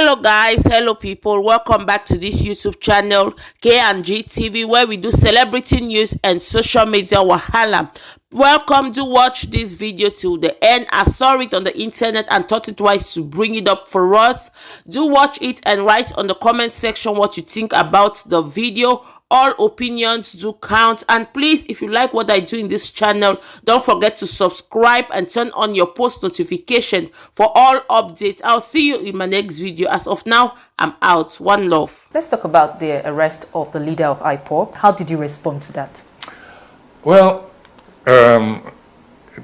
Hello guys, hello people, welcome back to this YouTube channel K&G TV, where we do celebrity news and social media wahala. Welcome to watch this video till the end. I saw it on the internet and thought it wise to bring it up for us. Do watch it and write on the comment section what you think about the video. All opinions do count, and please, if you like what I do in this channel, don't forget to subscribe and turn on your post notification for all updates. I'll see you in my next video. As of now, I'm out. One love. Let's talk about the arrest of the leader of IPOB. How did you respond to that? Well,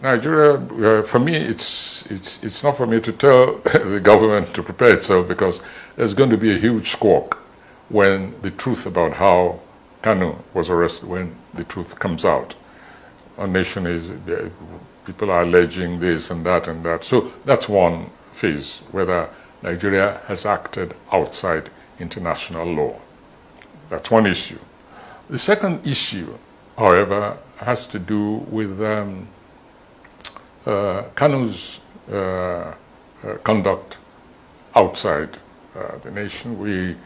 Nigeria, for me, it's not for me to tell the government to prepare itself, because there's going to be a huge squawk when the truth about how Kanu was arrested, when the truth comes out. Our nation is, people are alleging this and that and that. So that's one phase, whether Nigeria has acted outside international law. That's one issue. The second issue, however, has to do with Kanu's conduct outside the nation.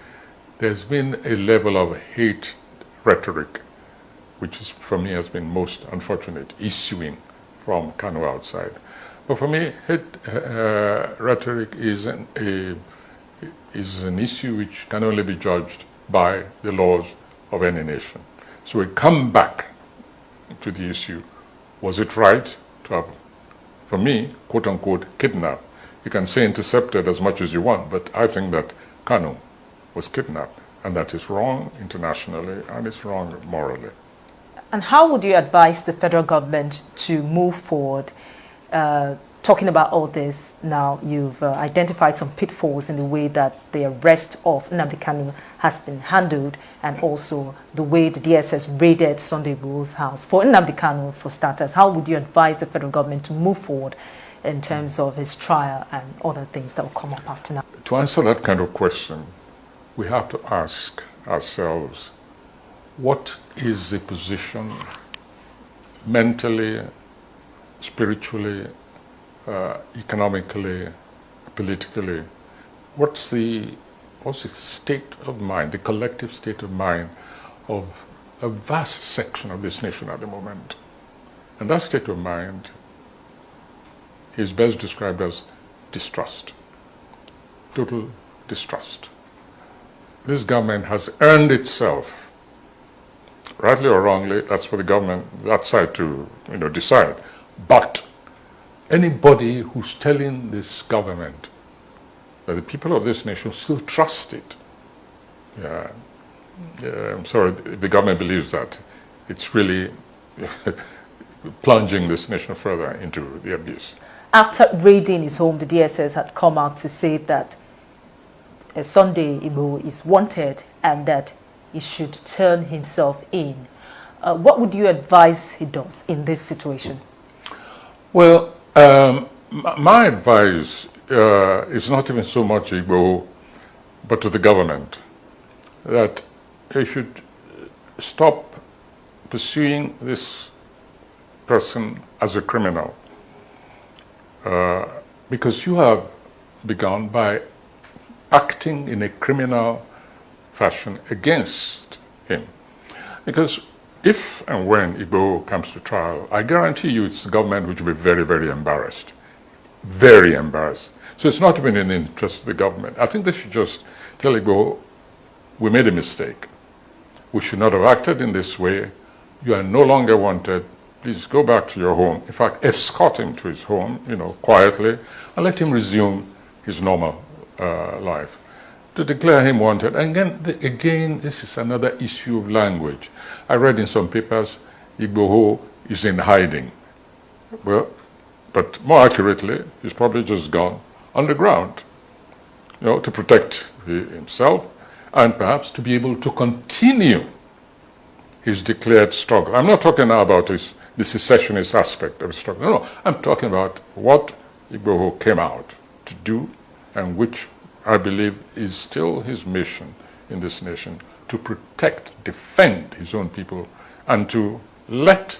There's been a level of hate rhetoric, which is, for me, has been most unfortunate, issuing from Kanu outside. But for me, hate rhetoric is an issue which can only be judged by the laws of any nation. So we come back to the issue: was it right to have, for me, quote unquote, kidnapped? You can say intercepted as much as you want, but I think that Kanu was kidnapped, and that is wrong internationally and it's wrong morally. And how would you advise the federal government to move forward? Talking about all this now, you've identified some pitfalls in the way that the arrest of Nnamdi Kanu has been handled, and also the way the DSS raided Sunday Igboho's house. For Nnamdi Kanu, for starters, how would you advise the federal government to move forward in terms of his trial and other things that will come up after now? To answer that kind of question, we have to ask ourselves, what is the position mentally, spiritually, economically, politically? What's the state of mind, the collective state of mind of a vast section of this nation at the moment? And that state of mind is best described as distrust, total distrust. This government has earned itself, rightly or wrongly, that's for the government, that side to decide. But anybody who's telling this government that the people of this nation still trust it, I'm sorry, if the government believes that, it's really plunging this nation further into the abyss. After raiding his home, the DSS had come out to say that Sunday Igboho is wanted and that he should turn himself in. What would you advise he does in this situation? Well, my advice is not even so much Igboho, but to the government, that they should stop pursuing this person as a criminal, because you have begun by acting in a criminal fashion against him. Because if and when Igboho comes to trial, I guarantee you it's the government which will be very, very embarrassed. Very embarrassed. So it's not even in the interest of the government. I think they should just tell Igboho, we made a mistake. We should not have acted in this way. You are no longer wanted. Please go back to your home. In fact, escort him to his home, quietly, and let him resume his normal life. To declare him wanted. And again, this is another issue of language. I read in some papers, Igboho is in hiding. Well, but more accurately, he's probably just gone underground, to protect himself and perhaps to be able to continue his declared struggle. I'm not talking now about the secessionist aspect of his struggle. No, I'm talking about what Igboho came out to do, and which I believe is still his mission in this nation, to protect, defend his own people, and to let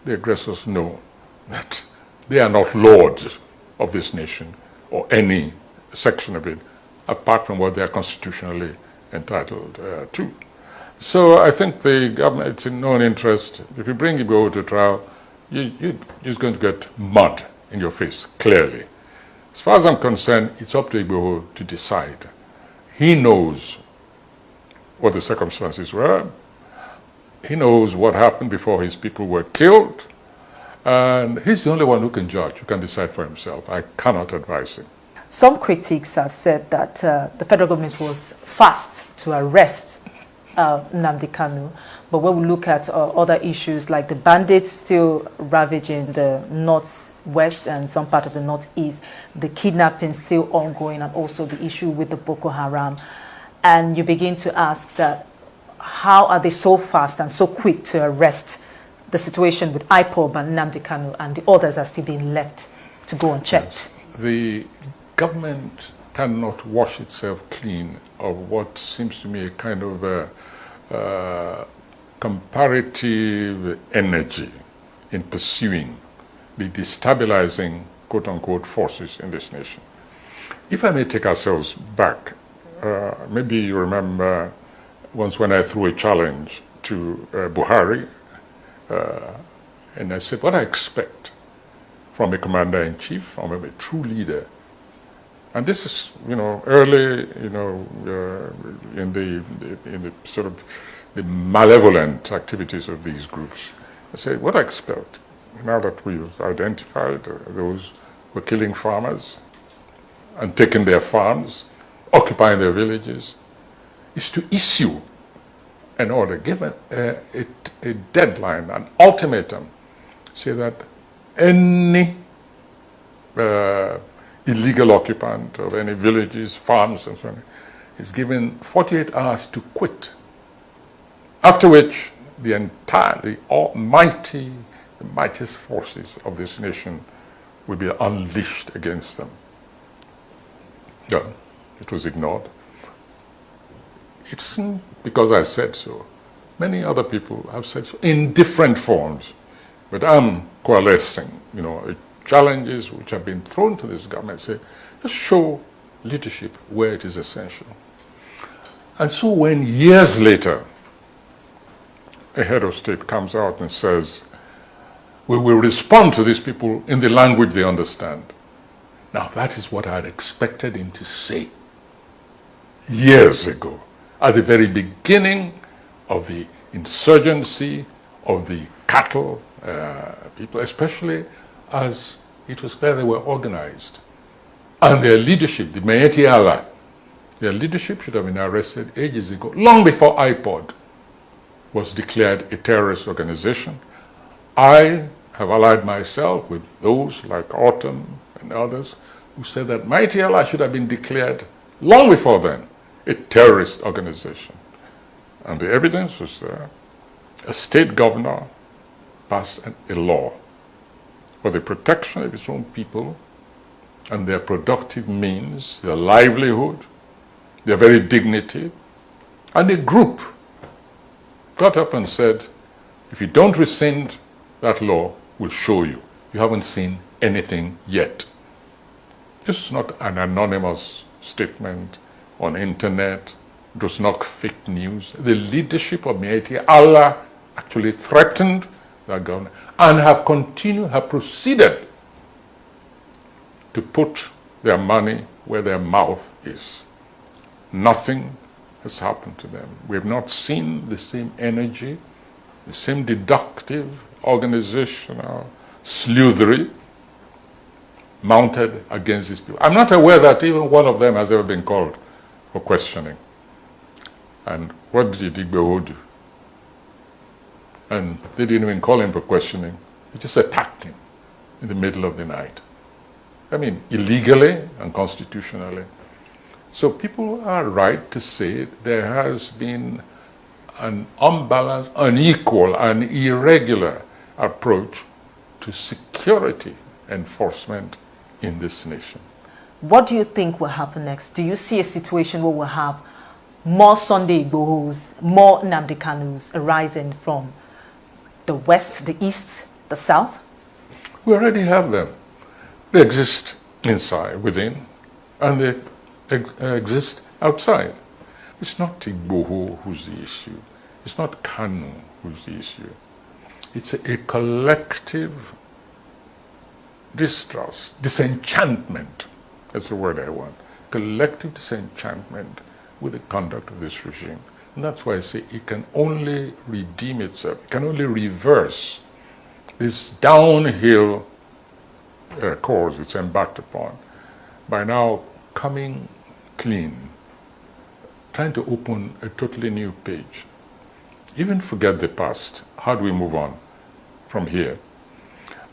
the aggressors know that they are not lords of this nation or any section of it, apart from what they are constitutionally entitled to. So I think the government, it's in no interest. If you bring Igboho to trial, you're just going to get mud in your face, clearly. As far as I'm concerned, it's up to Igboho to decide. He knows what the circumstances were. He knows what happened before his people were killed. And he's the only one who can judge, who can decide for himself. I cannot advise him. Some critics have said that the federal government was fast to arrest Nnamdi Kanu. But when we look at other issues like the bandits still ravaging the northwest and some part of the northeast, the kidnapping still ongoing, and also the issue with the Boko Haram. And you begin to ask that, how are they so fast and so quick to arrest? The situation with IPOB and Nnamdi Kanu and the others are still being left to go unchecked. Yes. The government cannot wash itself clean of what seems to me a kind of comparative energy in pursuing the destabilizing quote-unquote forces in this nation. If I may take ourselves back, maybe you remember once when I threw a challenge to Buhari, and I said, what I expect from a commander-in-chief, from a true leader. And this is, early, in the sort of the malevolent activities of these groups. I said, what I expect, now that we've identified those who are killing farmers and taking their farms, occupying their villages, is to issue an order, give a deadline, an ultimatum, say that any illegal occupant of any villages, farms, and so on, is given 48 hours to quit. After which, the mightiest forces of this nation will be unleashed against them. Yeah, it was ignored. It's because I said so. Many other people have said so in different forms. But I'm coalescing, challenges which have been thrown to this government. Say, just show leadership where it is essential. And so when years later, a head of state comes out and says, we will respond to these people in the language they understand. Now that is what I had expected him to say years ago, at the very beginning of the insurgency of the cattle people, especially as it was clear they were organized. And their leadership, the Maeti Allah, their leadership should have been arrested ages ago, long before IPOB was declared a terrorist organization. I have allied myself with those like Autumn and others who said that Maeti Allah should have been declared long before then a terrorist organization. And the evidence was there. A state governor passed a law for the protection of his own people and their productive means, their livelihood, their very dignity. And a group got up and said, if you don't rescind that law, we'll show you. You haven't seen anything yet. This is not an anonymous statement on internet. It was not fake news. The leadership of Maeti Allah actually threatened that government and have proceeded to put their money where their mouth is. Nothing has happened to them. We have not seen the same energy, the same deductive, organizational sleuthery mounted against these people. I'm not aware that even one of them has ever been called for questioning. And what did Igboho do? And they didn't even call him for questioning. They just attacked him in the middle of the night. I mean, illegally and constitutionally. So people are right to say there has been an unbalanced, unequal, and irregular approach to security enforcement in this nation. What do you think will happen next? Do you see a situation where we'll have more Sunday Igbohos, more Nnamdi Kanus arising from the west, the east, the south? We already have them. They exist inside, within, and they exist outside. It's not Igboho who's the issue. It's not Kanu who's the issue. It's a collective distrust, disenchantment. That's the word I want. Collective disenchantment with the conduct of this regime. And that's why I say it can only redeem itself, it can only reverse this downhill course it's embarked upon by now coming clean, trying to open a totally new page. Even forget the past. How do we move on from here?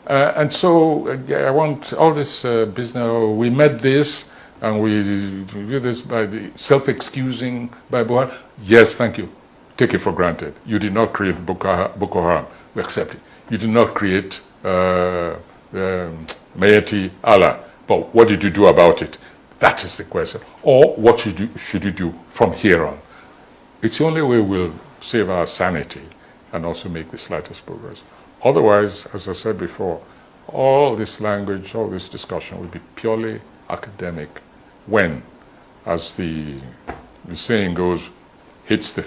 And so I want all this business, we met this, and we do this by the self-excusing by Buhari. Yes, thank you. Take it for granted. You did not create Boko Haram. We accept it. You did not create Mayeti Allah. But what did you do about it? That is the question. Or what should you do from here on? It's the only way we'll save our sanity and also make the slightest progress. Otherwise, as I said before, all this language, all this discussion will be purely academic when, as the saying goes, hits the